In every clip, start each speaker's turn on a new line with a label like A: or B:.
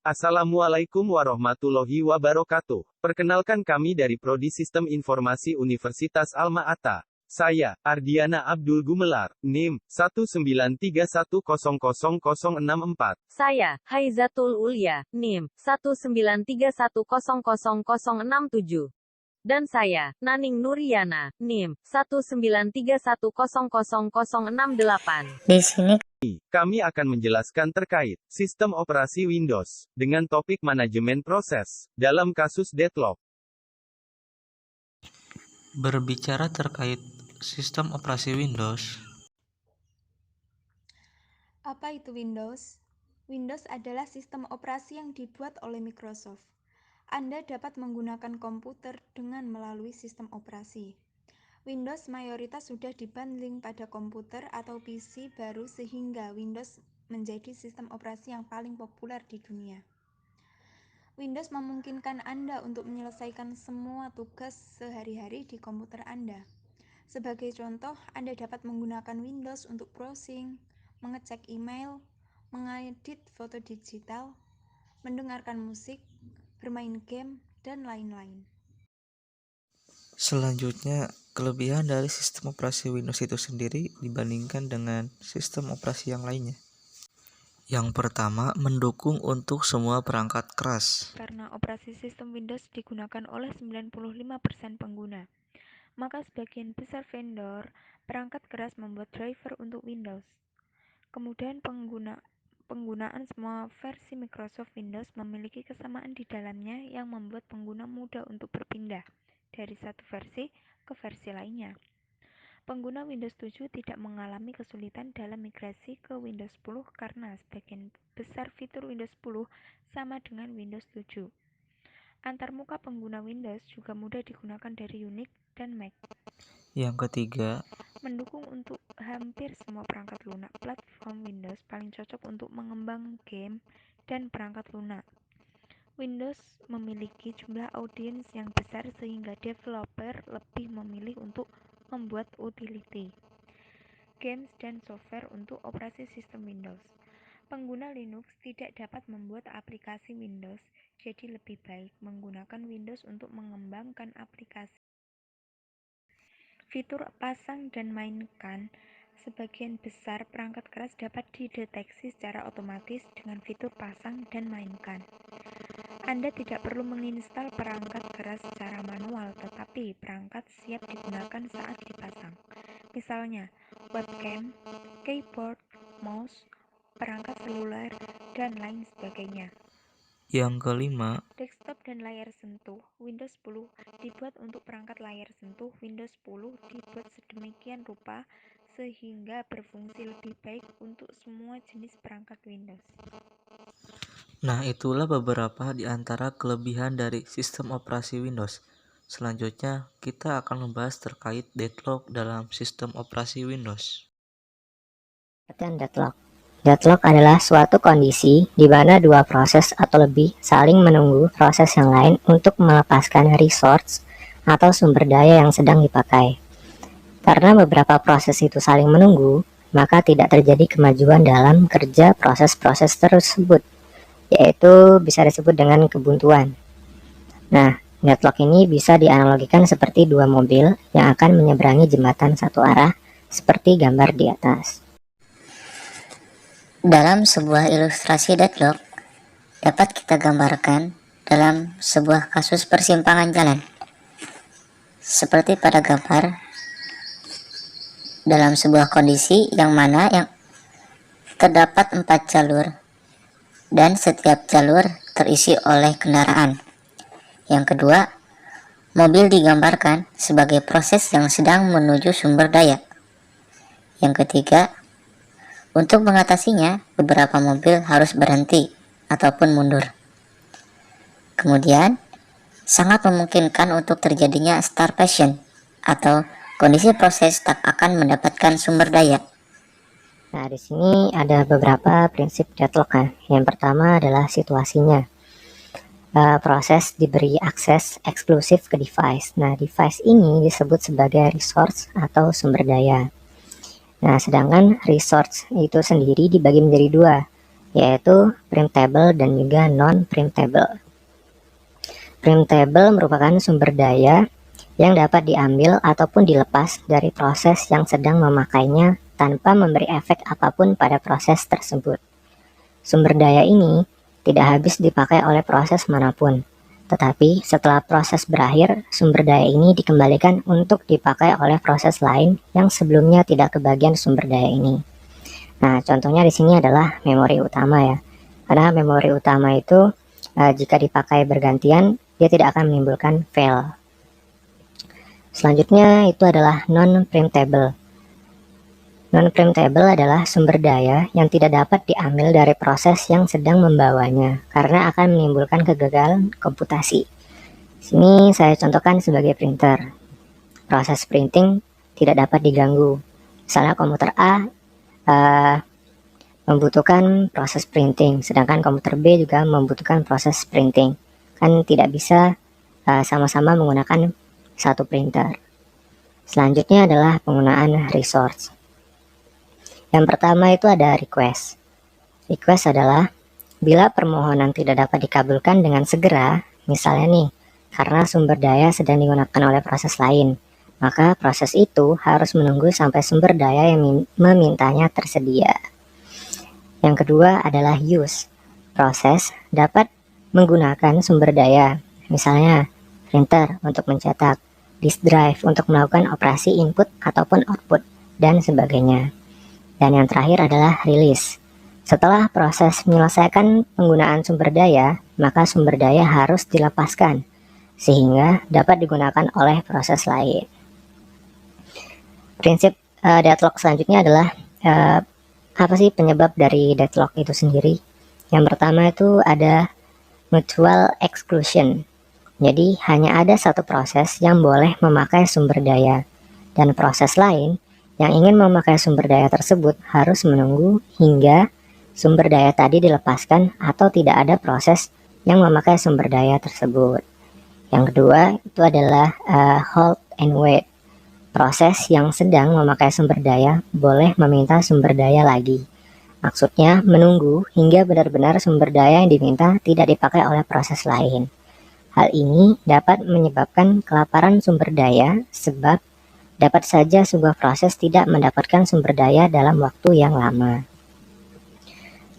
A: Assalamualaikum warahmatullahi wabarakatuh. Perkenalkan kami dari Prodi Sistem Informasi Universitas Alma-Ata. Saya, Ardiana Abdul Gumelar, NIM, 193100064.
B: Saya, Haizatul Ulia, NIM, 193100067. Dan saya, Naning Nuriana, NIM, 193100068.
C: Di sini
A: Kami akan menjelaskan terkait sistem operasi Windows dengan topik manajemen proses dalam kasus deadlock.
D: Berbicara terkait sistem operasi Windows.
E: Apa itu Windows? Windows adalah sistem operasi yang dibuat oleh Microsoft. Anda dapat menggunakan komputer dengan melalui sistem operasi. Windows mayoritas sudah dibundling pada komputer atau PC baru sehingga Windows menjadi sistem operasi yang paling populer di dunia. Windows memungkinkan Anda untuk menyelesaikan semua tugas sehari-hari di komputer Anda. Sebagai contoh, Anda dapat menggunakan Windows untuk browsing, mengecek email, mengedit foto digital, mendengarkan musik, bermain game, dan lain-lain.
D: Selanjutnya, kelebihan dari sistem operasi Windows itu sendiri dibandingkan dengan sistem operasi yang lainnya. Yang pertama, mendukung untuk semua perangkat keras.
E: Karena operasi sistem Windows digunakan oleh 95% pengguna, maka sebagian besar vendor perangkat keras membuat driver untuk Windows. Kemudian penggunaan semua versi Microsoft Windows memiliki kesamaan di dalamnya yang membuat pengguna mudah untuk berpindah dari satu versi ke versi lainnya. Pengguna Windows 7 tidak mengalami kesulitan dalam migrasi ke Windows 10 karena sebagian besar fitur Windows 10 sama dengan Windows 7. Antarmuka pengguna Windows juga mudah digunakan dari Unix dan Mac.
D: Yang ketiga,
E: Mendukung untuk hampir semua perangkat lunak. Platform Windows paling cocok untuk mengembang game dan perangkat lunak. Windows memiliki jumlah audiens yang besar sehingga developer lebih memilih untuk membuat utility, games, dan software untuk operasi sistem Windows. Pengguna Linux tidak dapat membuat aplikasi Windows, jadi lebih baik menggunakan Windows untuk mengembangkan aplikasi. Fitur pasang dan mainkan. Sebagian besar perangkat keras dapat dideteksi secara otomatis dengan fitur pasang dan mainkan. Anda tidak perlu menginstal perangkat keras secara manual, tetapi perangkat siap digunakan saat dipasang. Misalnya, webcam, keyboard, mouse, perangkat seluler, dan lain sebagainya.
D: yang kelima,
E: Desktop dan layar sentuh. Windows 10 dibuat untuk perangkat layar sentuh. Windows 10 dibuat sedemikian rupa sehingga berfungsi lebih baik untuk semua jenis perangkat Windows.
D: nah itulah beberapa di antara kelebihan dari sistem operasi Windows. Selanjutnya, kita akan membahas terkait deadlock dalam sistem operasi Windows.
C: pengertian deadlock. Deadlock adalah suatu kondisi di mana dua proses atau lebih saling menunggu proses yang lain untuk melepaskan resource atau sumber daya yang sedang dipakai. Karena beberapa proses itu saling menunggu, maka tidak terjadi kemajuan dalam kerja proses-proses tersebut, yaitu bisa disebut dengan kebuntuan. Nah, deadlock ini bisa dianalogikan seperti dua mobil yang akan menyeberangi jembatan satu arah seperti gambar di atas. Dalam sebuah ilustrasi deadlock dapat kita gambarkan dalam sebuah kasus persimpangan jalan. Seperti pada gambar, dalam sebuah kondisi yang mana yang terdapat 4 jalur dan setiap jalur terisi oleh kendaraan. Yang kedua, mobil digambarkan sebagai proses yang sedang menuju sumber daya. Yang ketiga, untuk mengatasinya, beberapa mobil harus berhenti ataupun mundur. Kemudian, sangat memungkinkan untuk terjadinya starvation atau kondisi proses tak akan mendapatkan sumber daya. Nah, di sini ada beberapa prinsip deadlock kan. Yang pertama adalah situasinya. Proses diberi akses eksklusif ke device. Nah, device ini disebut sebagai resource atau sumber daya. Nah, sedangkan resource itu sendiri dibagi menjadi dua, yaitu printable dan juga non-printable. Printable merupakan sumber daya yang dapat diambil ataupun dilepas dari proses yang sedang memakainya tanpa memberi efek apapun pada proses tersebut. Sumber daya ini tidak habis dipakai oleh proses manapun, tetapi setelah proses berakhir, sumber daya ini dikembalikan untuk dipakai oleh proses lain yang sebelumnya tidak kebagian sumber daya ini. Nah, contohnya di sini adalah memori utama ya. Karena memori utama itu jika dipakai bergantian, dia tidak akan menimbulkan fail. Selanjutnya itu adalah non-printable. Non-printable adalah sumber daya yang tidak dapat diambil dari proses yang sedang membawanya karena akan menimbulkan kegagalan komputasi. Sini saya contohkan sebagai printer. Proses printing tidak dapat diganggu. Misalnya komputer A membutuhkan proses printing, sedangkan komputer B juga membutuhkan proses printing. Kan tidak bisa sama-sama menggunakan satu printer. Selanjutnya adalah penggunaan resource. Yang pertama itu ada request. Request adalah bila permohonan tidak dapat dikabulkan dengan segera, misalnya nih, karena sumber daya sedang digunakan oleh proses lain, maka proses itu harus menunggu sampai sumber daya yang memintanya tersedia. Yang kedua adalah use. Proses dapat menggunakan sumber daya, misalnya printer untuk mencetak, disk drive untuk melakukan operasi input ataupun output, dan sebagainya. Dan yang terakhir adalah release. Setelah proses menyelesaikan penggunaan sumber daya, maka sumber daya harus dilepaskan, sehingga dapat digunakan oleh proses lain. Prinsip deadlock selanjutnya adalah apa sih penyebab dari deadlock itu sendiri? Yang pertama itu ada mutual exclusion. Jadi hanya ada satu proses yang boleh memakai sumber daya, dan proses lain yang ingin memakai sumber daya tersebut harus menunggu hingga sumber daya tadi dilepaskan atau tidak ada proses yang memakai sumber daya tersebut. Yang kedua itu adalah hold and wait. Proses yang sedang memakai sumber daya boleh meminta sumber daya lagi. Maksudnya menunggu hingga benar-benar sumber daya yang diminta tidak dipakai oleh proses lain. Hal ini dapat menyebabkan kelaparan sumber daya sebab dapat saja sebuah proses tidak mendapatkan sumber daya dalam waktu yang lama.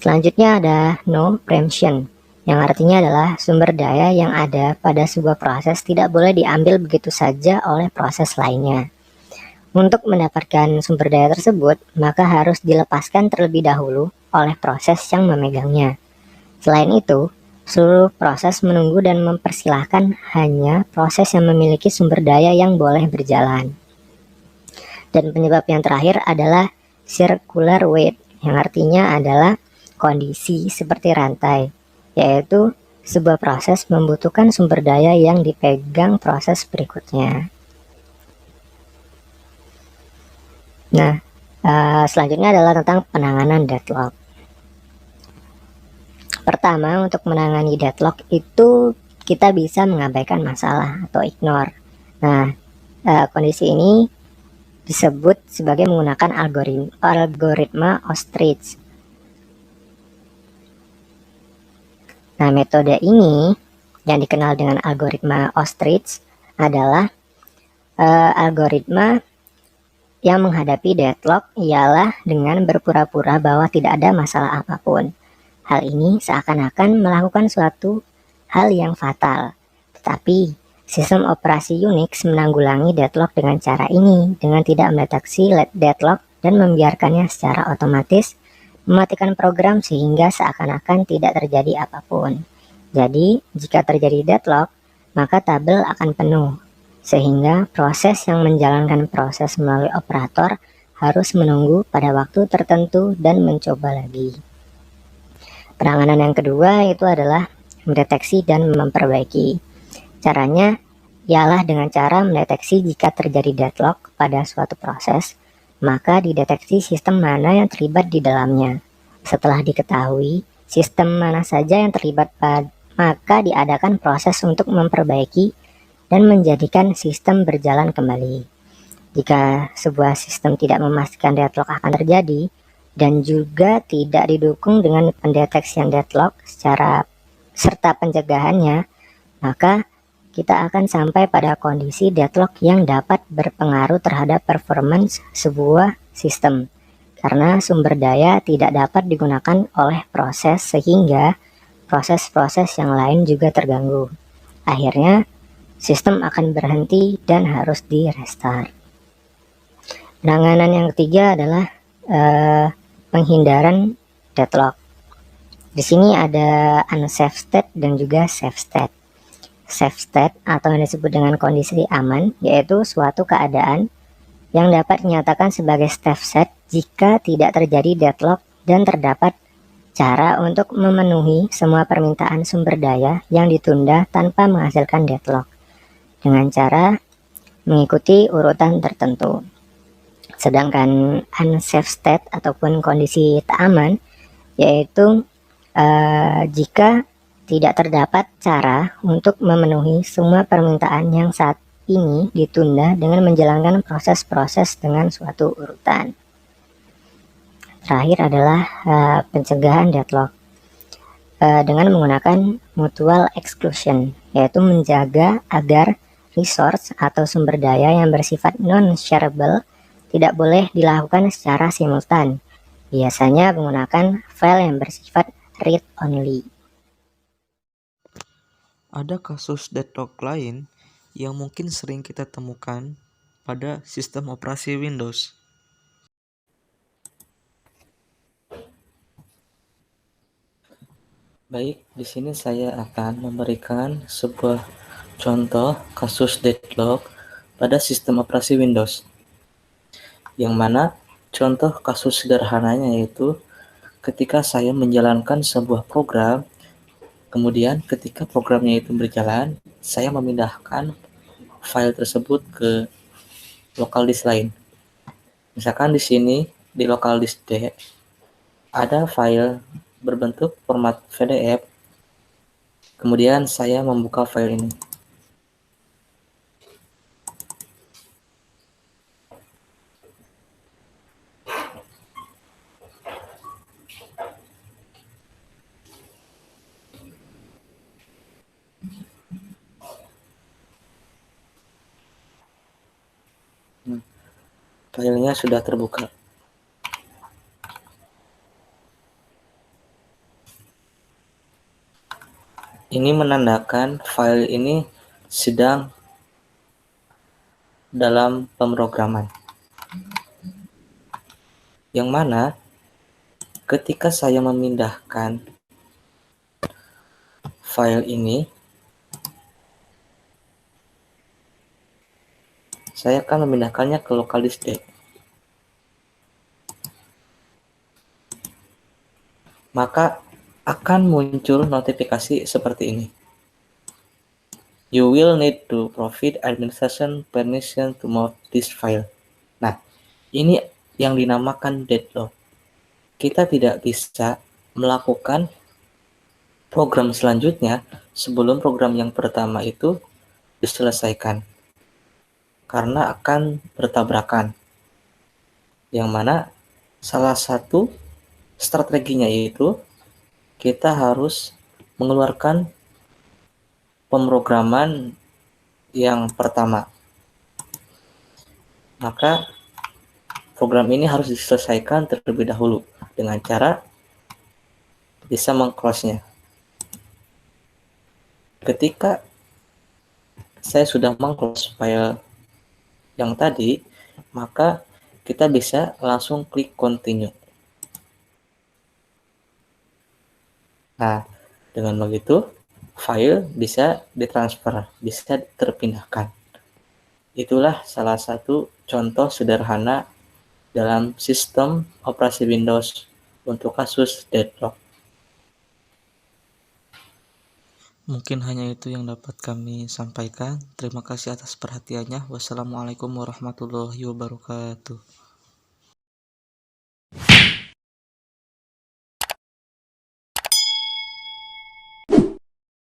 C: Selanjutnya ada no preemption, yang artinya adalah sumber daya yang ada pada sebuah proses tidak boleh diambil begitu saja oleh proses lainnya. Untuk mendapatkan sumber daya tersebut, maka harus dilepaskan terlebih dahulu oleh proses yang memegangnya. Selain itu, seluruh proses menunggu dan mempersilahkan hanya proses yang memiliki sumber daya yang boleh berjalan. Dan penyebab yang terakhir adalah circular wait, yang artinya adalah kondisi seperti rantai, yaitu sebuah proses membutuhkan sumber daya yang dipegang proses berikutnya. Nah, selanjutnya adalah tentang penanganan deadlock. Pertama, untuk menangani deadlock itu kita bisa mengabaikan masalah atau ignore. Nah, kondisi ini disebut sebagai menggunakan algoritma ostrich. Nah, metode ini yang dikenal dengan algoritma ostrich adalah algoritma yang menghadapi deadlock ialah dengan berpura-pura bahwa tidak ada masalah apapun. Hal ini seakan-akan melakukan suatu hal yang fatal. Tetapi sistem operasi Unix menanggulangi deadlock dengan cara ini, dengan tidak mendeteksi deadlock dan membiarkannya secara otomatis mematikan program sehingga seakan-akan tidak terjadi apapun. Jadi, jika terjadi deadlock, maka tabel akan penuh, sehingga proses yang menjalankan proses melalui operator harus menunggu pada waktu tertentu dan mencoba lagi. Penanganan yang kedua itu adalah mendeteksi dan memperbaiki. Caranya ialah dengan cara mendeteksi jika terjadi deadlock pada suatu proses, maka dideteksi sistem mana yang terlibat di dalamnya. Setelah diketahui sistem mana saja yang terlibat, maka diadakan proses untuk memperbaiki dan menjadikan sistem berjalan kembali. Jika sebuah sistem tidak memastikan deadlock akan terjadi, dan juga tidak didukung dengan pendeteksian deadlock serta pencegahannya, maka kita akan sampai pada kondisi deadlock yang dapat berpengaruh terhadap performance sebuah sistem. Karena sumber daya tidak dapat digunakan oleh proses sehingga proses-proses yang lain juga terganggu. Akhirnya, sistem akan berhenti dan harus di-restart. Penanganan yang ketiga adalah penghindaran deadlock. Di sini ada unsafe state dan juga safe state. Safe state atau yang disebut dengan kondisi aman, yaitu suatu keadaan yang dapat dinyatakan sebagai safe state jika tidak terjadi deadlock dan terdapat cara untuk memenuhi semua permintaan sumber daya yang ditunda tanpa menghasilkan deadlock dengan cara mengikuti urutan tertentu. Sedangkan unsafe state ataupun kondisi tak aman yaitu jika tidak terdapat cara untuk memenuhi semua permintaan yang saat ini ditunda dengan menjalankan proses-proses dengan suatu urutan. Terakhir adalah pencegahan deadlock dengan menggunakan mutual exclusion, yaitu menjaga agar resource atau sumber daya yang bersifat non-shareable tidak boleh dilakukan secara simultan, biasanya menggunakan file yang bersifat read-only.
D: Ada kasus deadlock lain yang mungkin sering kita temukan pada sistem operasi Windows. Baik, di sini saya akan memberikan sebuah contoh kasus deadlock pada sistem operasi Windows. Yang mana contoh kasus sederhananya yaitu ketika saya menjalankan sebuah program, kemudian ketika programnya itu berjalan, saya memindahkan file tersebut ke local disk lain. Misalkan di sini di local disk D ada file berbentuk format PDF. Kemudian saya membuka file ini. Filenya sudah terbuka. Ini menandakan file ini sedang dalam pemrograman. Yang mana ketika saya memindahkan file ini, saya akan memindahkannya ke local disk D. Maka akan muncul notifikasi seperti ini. You will need to provide administration permission to move this file. Nah, ini yang dinamakan deadlock. Kita tidak bisa melakukan program selanjutnya sebelum program yang pertama itu diselesaikan. Karena akan bertabrakan. Yang mana salah satu strateginya itu kita harus mengeluarkan pemrograman yang pertama. Maka program ini harus diselesaikan terlebih dahulu dengan cara bisa meng-close-nya. Ketika saya sudah meng-close file yang tadi, maka kita bisa langsung klik continue. Nah, dengan begitu file bisa ditransfer, bisa terpindahkan. Itulah salah satu contoh sederhana dalam sistem operasi Windows untuk kasus deadlock. Mungkin hanya itu yang dapat kami sampaikan. Terima kasih atas perhatiannya. Wassalamualaikum warahmatullahi wabarakatuh.